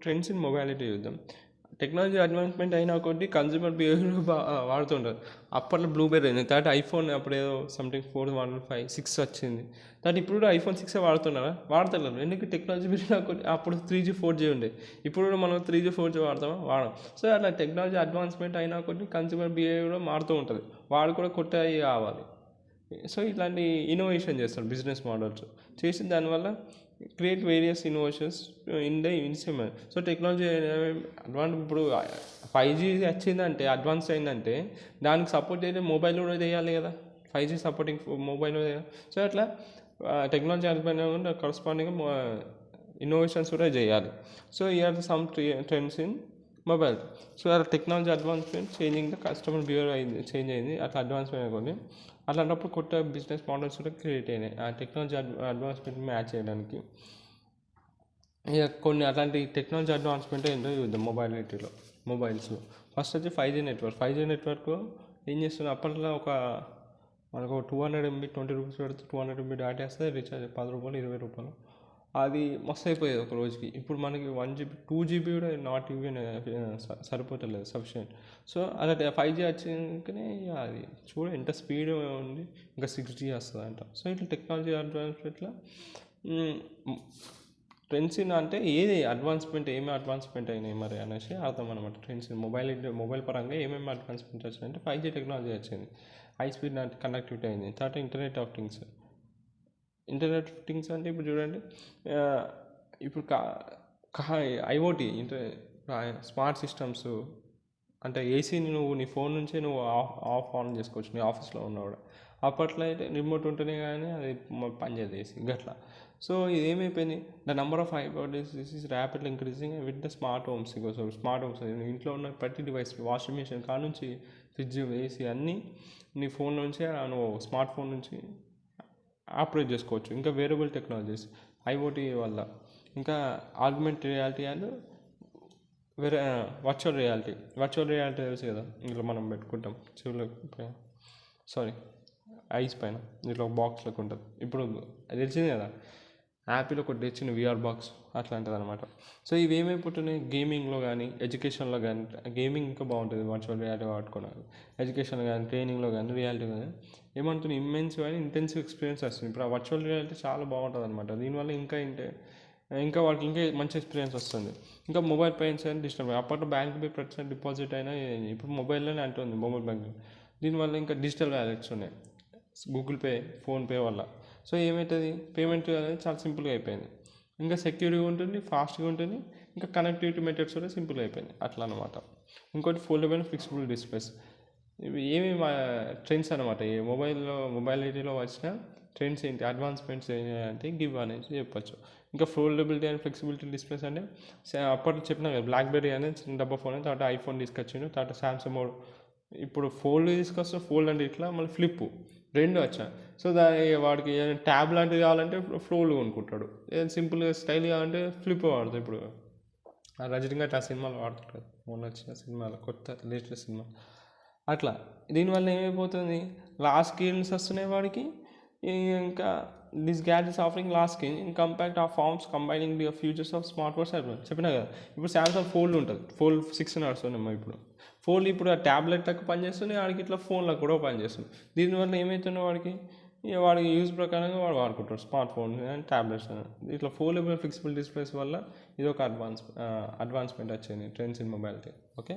Trends in mobility చూద్దాం. Technology advancement అయినా కొద్దీ కన్జ్యూమర్ బిహేవియర్ వాడుతుంటారు. అప్పట్లో బ్లూబెర్రీ అయింది, తర్వాత ఐఫోన్ అప్పుడు ఏదో సంథింగ్ 4, 1, 5, 6 వచ్చింది. తర్వాత ఇప్పుడు కూడా ఐఫోన్ 6 వాడుతున్నారా? వాడతలేరు. ఎందుకు? టెక్నాలజీ పెరిగినా కొద్ది అప్పుడు 3G 4G ఉండే, ఇప్పుడు కూడా మనం 3G 4G వాడతామా? వాడం. సో అట్లా టెక్నాలజీ అడ్వాన్స్మెంట్ అయినా కొద్ది కన్జ్యూమర్ బిహేవియర్ కూడా మారుతూ ఉంటుంది. వాడు కూడా కొత్తవి కావాలి. సో ఇట్లాంటి ఇన్నోవేషన్ చేస్తారు బిజినెస్ మోడల్స్ చేసి, దానివల్ల create various innovations in the instrument. So technology ఇప్పుడు 5G వచ్చిందంటే, అడ్వాన్స్ అయిందంటే, దానికి సపోర్ట్ అయితే మొబైల్ కూడా చేయాలి కదా. 5G supporting mobile. సో అట్లా టెక్నాలజీ అడ్వాన్స్ కరస్పాండింగ్ ఇన్నోవేషన్స్ కూడా చేయాలి. So year some trends in mobile. So అలా technology advancement changing the customer behaviour అయింది, చేంజ్ అయింది. అట్లా అడ్వాన్స్మెంట్ అనుకోండి. అట్లాంటప్పుడు కొత్త బిజినెస్ మోడల్స్ కూడా క్రియేట్ అయినాయి ఆ టెక్నాలజీ అడ్వాన్స్మెంట్ మ్యాచ్ చేయడానికి. ఇక కొన్ని అట్లాంటి టెక్నాలజీ అడ్వాన్స్మెంట్ ఏంటో చూద్దాం. మొబైల్స్లో ఫస్ట్ వచ్చి 5G నెట్వర్క్. 5G నెట్వర్క్ ఏం చేస్తుంది? అప్పట్లో మనకు 200 MB 20 రూపీస్ పెడితే 200 MB దాటేస్తే రీఛార్జ్ 10 రూపాయలు 20 రూపాయలు. అది మస్తు అయిపోయేది ఒక రోజుకి. ఇప్పుడు మనకి 1GB 2GB కూడా నాట్ ఈవెన్ సరిపోతలేదు, సఫిషియెంట్. సో అలా 5G వచ్చినాకనే అది చూడ ఎంత స్పీడ్ ఉంది. ఇంకా 6G వస్తుందంట. సో ఇట్లా టెక్నాలజీ అడ్వాన్స్మెంట్లో ట్రెండ్స్ అంటే ఏమి అడ్వాన్స్మెంట్ అయినాయి మరి అనేసి అర్థం అనమాట. ట్రెండ్స్ మొబైల్ పరంగా ఏమేమి అడ్వాన్స్మెంట్ వచ్చినాయంటే 5G టెక్నాలజీ వచ్చింది, హై స్పీడ్ కనెక్టివిటీ అయింది. తర్వాత ఇంటర్నెట్ ఆఫ్ థింగ్స్ అంటే ఇప్పుడు చూడండి, ఇప్పుడు ఐఓటీ స్మార్ట్ సిస్టమ్స్ అంటే ఏసీని నీ ఫోన్ నుంచే ఆఫ్ ఆన్ చేసుకోవచ్చు, నీ ఆఫీస్లో ఉన్నా కూడా. అప్పట్లో అయితే రిమోట్ ఉంటేనే కానీ అది పనిచేయదు ఏసీ గట్లా. సో ఇది ఏమైపోయింది? The number of IoTs is rapidly increasing with the smart homes. Smart homes ఇంట్లో ఉన్న ప్రతి డివైస్, వాషింగ్ మిషన్ కాడ నుంచి ఫ్రిడ్జ్, ఏసీ అన్నీ నీ ఫోన్ నుంచే, నువ్వు స్మార్ట్ ఫోన్ నుంచి ఆపరేట్ చేసుకోవచ్చు. ఇంకా వేరియబుల్ టెక్నాలజీస్ ఐఓటీ వల్ల, ఇంకా augmented reality and virtual reality తెలుసు కదా, ఇంట్లో మనం పెట్టుకుంటాం చెవులో, ఐస్ పైన ఇట్లా బాక్స్ లెక్క ఉంటుంది. ఇప్పుడు అది తెలిసింది కదా, యాపిల్ ఒకటి తెచ్చిన VR బాక్స్ అట్లాంటిది అనమాట. సో ఇవి ఏమైపోతున్నాయి? గేమింగ్లో కానీ, ఎడ్యుకేషన్లో కానీ. గేమింగ్ ఇంకా బాగుంటుంది వర్చువల్ రియాలిటీ వాడుకోవడానికి. ఎడ్యుకేషన్లో కానీ, ట్రైనింగ్లో కానీ, రియాలిటీ కానీ ఏమంటుంది? ఇమ్మెన్స్ కానీ ఇంటెన్సివ్ ఎక్స్పీరియన్స్ వస్తుంది. ఇప్పుడు ఆ వర్చువల్ రియాలిటీ చాలా బాగుంటుంది అనమాట. దీనివల్ల ఇంకా వాటికి ఇంకా మంచి ఎక్స్పీరియన్స్ వస్తుంది. ఇంకా మొబైల్ పేమెంట్స్ కానీ డిజిటల్. అప్పట్లో బ్యాంక్ పే % డిపాజిట్ అయినా, ఇప్పుడు మొబైల్లోనే అంటుంది మొబైల్ బ్యాంకింగ్. దీనివల్ల ఇంకా డిజిటల్ వ్యాలెట్స్ ఉన్నాయి గూగుల్ పే, ఫోన్పే వల్ల. సో ఏమవుతుంది? పేమెంట్ అనేది చాలా సింపుల్గా అయిపోయింది. ఇంకా సెక్యూర్గా ఉంటుంది, ఫాస్ట్గా ఉంటుంది. ఇంకా కనెక్టివిటీ మెథడ్స్ కూడా సింపుల్గా అయిపోయింది అట్లా అనమాట. ఇంకోటి ఫోల్డబుల్ ఫ్లెక్సిబుల్ డిస్ప్లేస్. ఇవి ఏమేమి ట్రెండ్స్ అనమాట. ఈ మొబైలిటీలో వచ్చిన ట్రెండ్స్ ఏంటి, అడ్వాన్స్మెంట్స్ ఏంటి గివ్ అనేది చెప్పచ్చు. ఇంకా ఫోల్డబిలిటీ అండ్ ఫ్లెక్సిబిలిటీ డిస్ప్లేస్ అంటే అప్పట్లో చెప్పినా కదా, బ్లాక్బెర్రీ అనేది చిన్న డబ్బా ఫోన్, తర్వాత ఐఫోన్ తీసుకొచ్చిండు, తర్వాత సామ్సంగ్ మోడ్. ఇప్పుడు ఫోల్డ్ తీసుకొస్తే ఫోల్డ్ అంటే ఇట్లా, మళ్ళీ ఫ్లిప్ రెండు వచ్చా. సో వాడికి ట్యాబ్ లాంటివి కావాలంటే ఫోల్డ్ కొనుక్కుంటాడు, సింపుల్గా స్టైల్ కావాలంటే ఫ్లిప్ వాడతాడు. ఇప్పుడు రజనీకాంత్ ఆ సినిమాలో వాడుతుంటాడు, మొన్న వచ్చిన సినిమాలో, కొత్త లేటెస్ట్ సినిమా. అట్లా దీనివల్ల ఏమైపోతుంది? లాస్ట్ స్క్రీన్స్ వస్తున్నాయి వాడికి. ఇంకా this gadgets offering last screen in compact of forms combining the futures of smart phones. చెప్పినా కదా, ఇప్పుడు సామ్సంగ్ ఫోల్డ్ ఉంటుంది, ఫోల్డ్ 6 నడుస్తున్నాం ఇప్పుడు. ఫోన్లు ఇప్పుడు ఆ ట్యాబ్లెట్ లెక్క పనిచేస్తుంది, వాడికి ఇట్లా ఫోన్లకు కూడా పనిచేస్తుంది. దీనివల్ల ఏమవుతుందో వాడికి యూజ్ ప్రకారంగా వాడు వాడుకుంటాడు స్మార్ట్ ఫోన్ అండ్ ట్యాబ్లెట్స్. ఇట్లా ఫోల్డబుల్ ఫ్లెక్సిబుల్ డిస్ప్లేస్ వల్ల ఇది ఒక అడ్వాన్స్మెంట్ వచ్చింది ట్రెండ్స్ ఇన్ మొబైలిటీ. ఓకే.